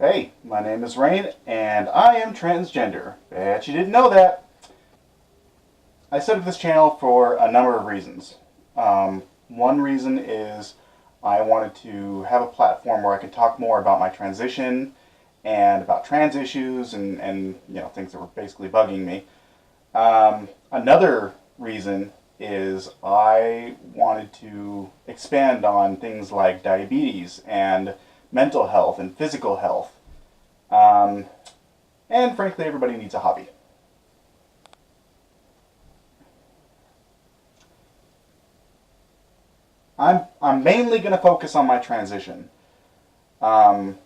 Hey, my name is Rain, and I am transgender. Bet you didn't know that. I set up this channel for a number of reasons. One reason is I wanted to have a platform where I could talk more about my transition and about trans issues and things that were basically bugging me. Another reason is I wanted to expand on things like diabetes and mental health and physical health. Um, and frankly, everybody needs a hobby. I'm mainly going to focus on my transition. Um,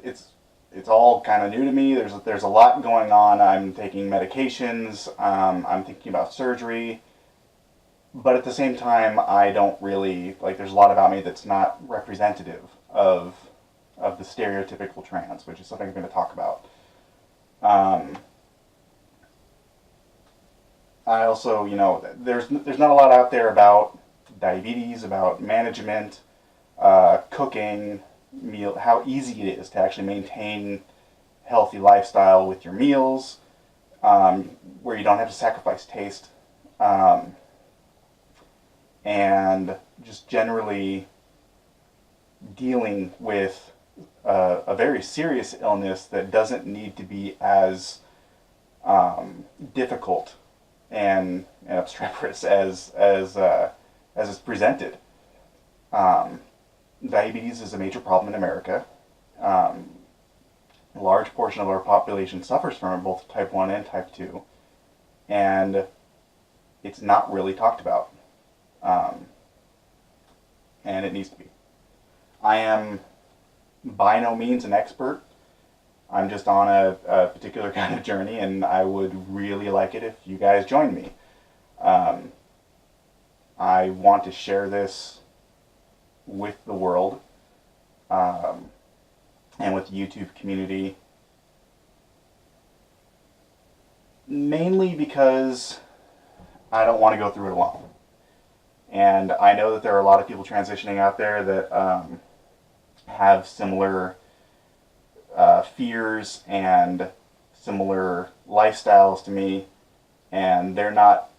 it's it's all kind of new to me. There's a lot going on. I'm taking medications. I'm thinking about surgery, but at the same time, I don't really like. There's a lot about me that's not representative of the stereotypical trans, which is something I'm going to talk about. Um, I also, there's not a lot out there about diabetes, about management, cooking, meal, how easy it is to actually maintain healthy lifestyle with your meals, where you don't have to sacrifice taste, um, and just generally dealing with a very serious illness that doesn't need to be as difficult and obstreperous as it's presented. Um, Diabetes is a major problem in America. Um, a large portion of our population suffers from it, both type 1 and type 2, and it's not really talked about. Um, and it needs to be. I am by no means an expert. I'm just on a particular kind of journey, and I would really like it if you guys joined me. Um, I want to share this with the world, and with the YouTube community, mainly because I don't want to go through it alone. And I know that there are a lot of people transitioning out there that have similar fears and similar lifestyles to me, and they're not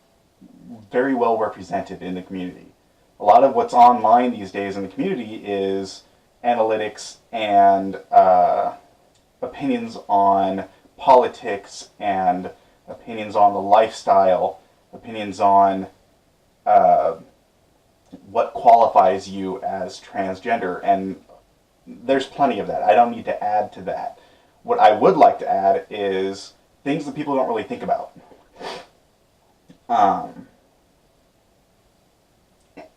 very well represented in the community. A lot of what's online these days in the community is analytics and opinions on politics and opinions on the lifestyle, opinions on what qualifies you as transgender, and there's plenty of that. I don't need to add to that. What I would like to add is things that people don't really think about.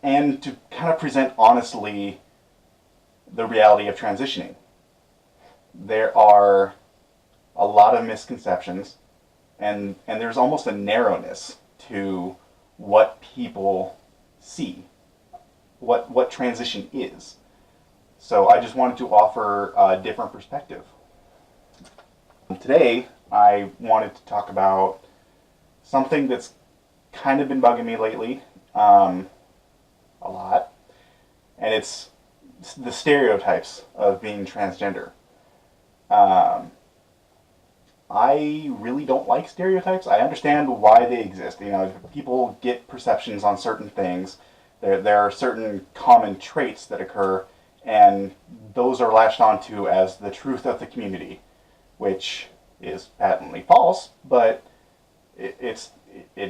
And to kind of present honestly the reality of transitioning. There are a lot of misconceptions, and there's almost a narrowness to what people see, what transition is. So I just wanted to offer a different perspective. Today, I wanted to talk about something that's kind of been bugging me lately, a lot, and it's the stereotypes of being transgender. Um, I really don't like stereotypes. I understand why they exist. People get perceptions on certain things. There are certain common traits that occur, and those are latched onto as the truth of the community, which is patently false, but it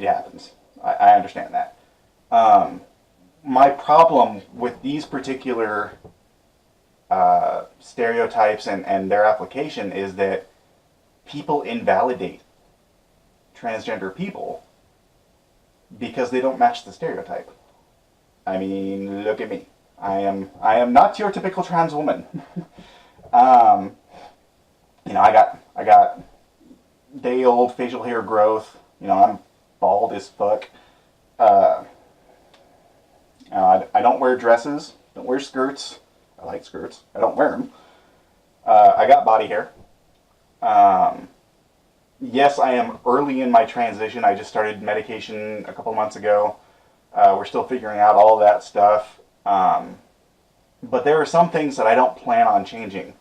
happens. I understand that. My problem with these particular stereotypes and their application is that people invalidate transgender people because they don't match the stereotype. I mean, look at me. I am not your typical trans woman. um, I got day old facial hair growth. I'm bald as fuck. I don't wear dresses. Don't wear skirts. I like skirts. I don't wear them. I got body hair. Yes, I am early in my transition. I just started medication a couple months ago. We're still figuring out all that stuff. But there are some things that I don't plan on changing.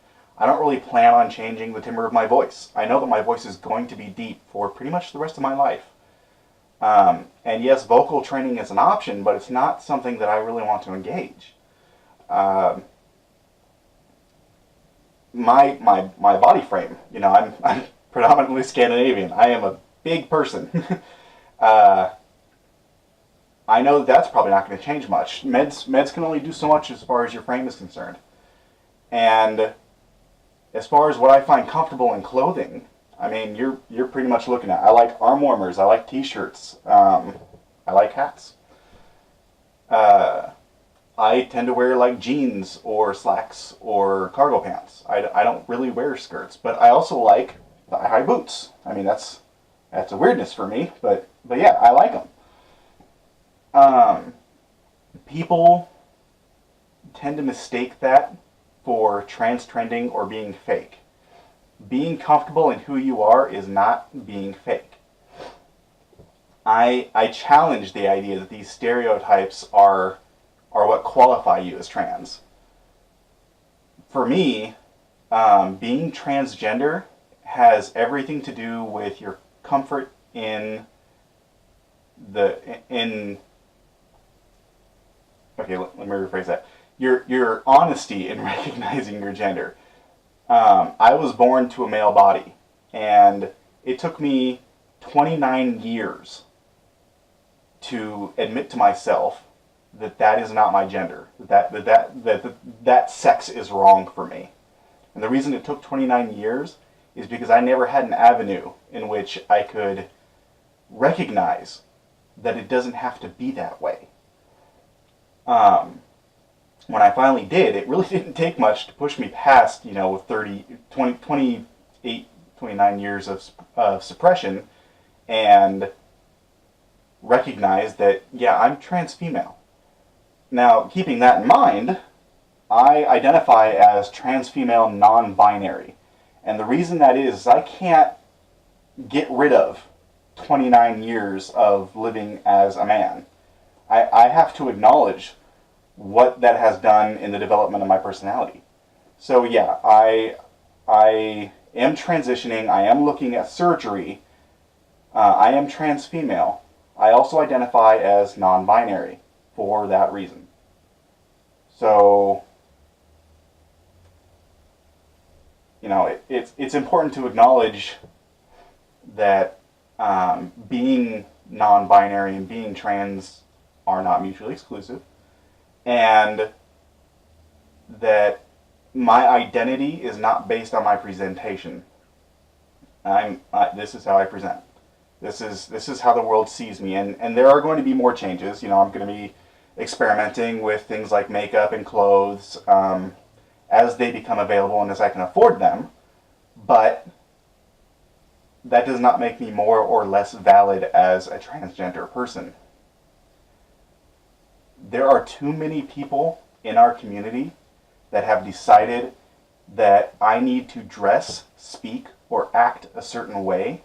I don't really plan on changing the timbre of my voice. I know that my voice is going to be deep for pretty much the rest of my life. And yes, vocal training is an option, but it's not something that I really want to engage. My body frame, I'm predominantly Scandinavian. I am a big person. I know that that's probably not going to change much. Meds can only do so much as far as your frame is concerned. And as far as what I find comfortable in clothing, I mean, you're pretty much looking at. I like arm warmers. I like t-shirts. I like hats. I tend to wear like jeans or slacks or cargo pants. I don't really wear skirts, but I also like thigh-high boots. I mean, that's a weirdness for me, but yeah, I like them. People tend to mistake that for trans trending or being fake. Being comfortable in who you are is not being fake. I challenge the idea that these stereotypes are what qualify you as trans. For me, being transgender has everything to do with your comfort in okay, let me rephrase that. Your honesty in recognizing your gender. I was born to a male body, and it took me 29 years to admit to myself that is not my gender. That sex is wrong for me. And the reason it took 29 years is because I never had an avenue in which I could recognize that it doesn't have to be that way. When I finally did, it really didn't take much to push me past, 28, 29 years of suppression and recognize that, yeah, I'm trans female. Now, keeping that in mind, I identify as trans female non-binary. And the reason that is I can't get rid of 29 years of living as a man. I have to acknowledge what that has done in the development of my personality. So yeah, I am transitioning. I am looking at surgery. I am trans female. I also identify as non-binary for that reason. So, it's important to acknowledge that being non-binary and being trans are not mutually exclusive, and that my identity is not based on my presentation. This is how I present. This is how the world sees me, and there are going to be more changes. I'm going to be experimenting with things like makeup and clothes as they become available and as I can afford them, but that does not make me more or less valid as a transgender person. There are too many people in our community that have decided that I need to dress, speak, or act a certain way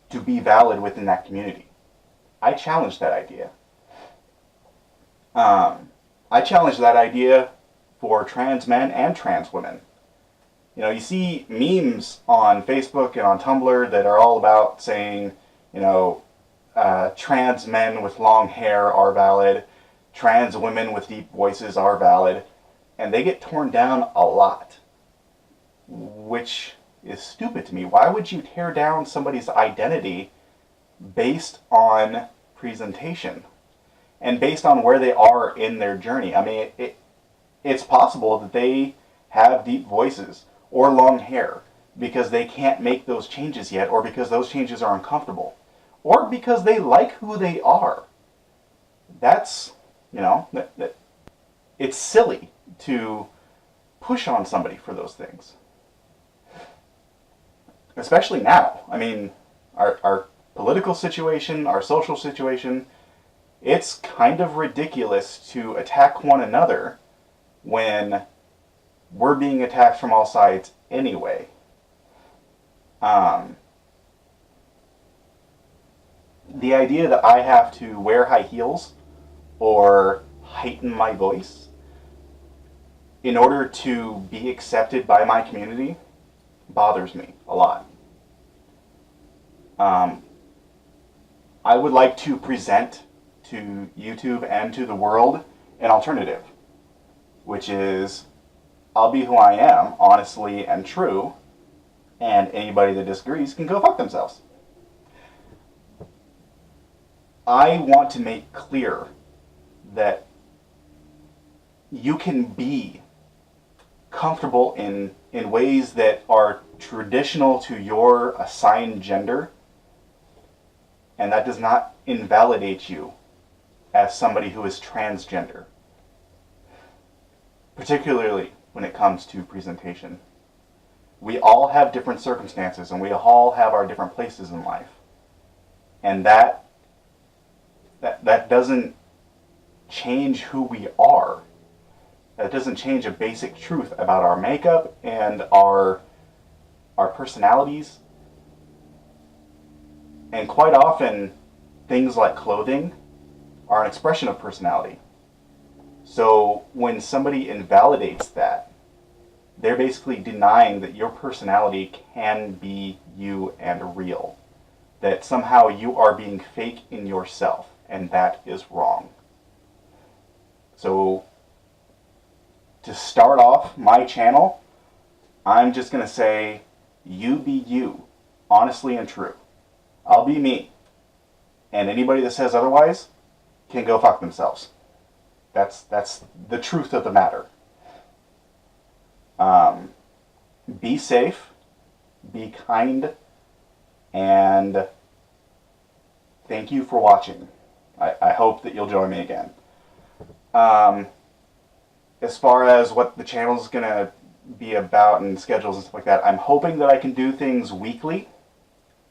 to be valid within that community. I challenge that idea. I challenge that idea for trans men and trans women. You see memes on Facebook and on Tumblr that are all about saying, trans men with long hair are valid, trans women with deep voices are valid, and they get torn down a lot, which is stupid to me. Why would you tear down somebody's identity based on presentation and based on where they are in their journey? I mean, it's possible that they have deep voices or long hair because they can't make those changes yet, or because those changes are uncomfortable, or because they like who they are. That's, it's silly to push on somebody for those things. Especially now. I mean, our political situation, our social situation, it's kind of ridiculous to attack one another when we're being attacked from all sides anyway. The idea that I have to wear high heels or heighten my voice in order to be accepted by my community bothers me a lot. I would like to present to YouTube and to the world an alternative, which is I'll be who I am, honestly and true, and anybody that disagrees can go fuck themselves. I want to make clear that you can be comfortable in ways that are traditional to your assigned gender, and that does not invalidate you as somebody who is transgender, particularly when it comes to presentation. We all have different circumstances, and we all have our different places in life, and that doesn't change who we are. That doesn't change a basic truth about our makeup and our personalities. And quite often, things like clothing are an expression of personality. So when somebody invalidates that, they're basically denying that your personality can be you and real. That somehow you are being fake in yourself, and that is wrong. So to start off my channel, I'm just going to say, you be you, honestly and true. I'll be me. And anybody that says otherwise can go fuck themselves. That's the truth of the matter. Be safe, be kind, and thank you for watching. I hope that you'll join me again. As far as what the channel is going to be about and schedules and stuff like that, I'm hoping that I can do things weekly.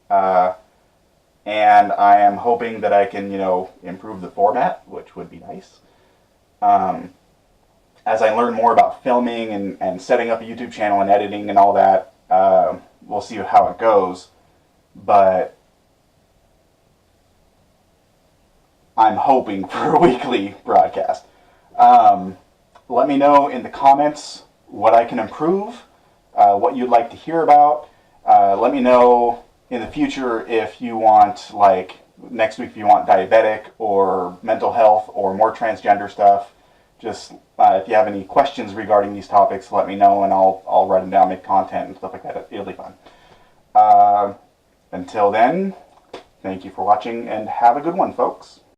And I am hoping that I can, improve the format, which would be nice. As I learn more about filming and setting up a YouTube channel and editing and all that, we'll see how it goes. But I'm hoping for a weekly broadcast. Let me know in the comments what I can improve, what you'd like to hear about. Let me know in the future if you want, like, next week if you want diabetic or mental health or more transgender stuff. Just if you have any questions regarding these topics, let me know, and I'll write them down, make content and stuff like that. It'll be fun. Until then, thank you for watching, and have a good one, folks.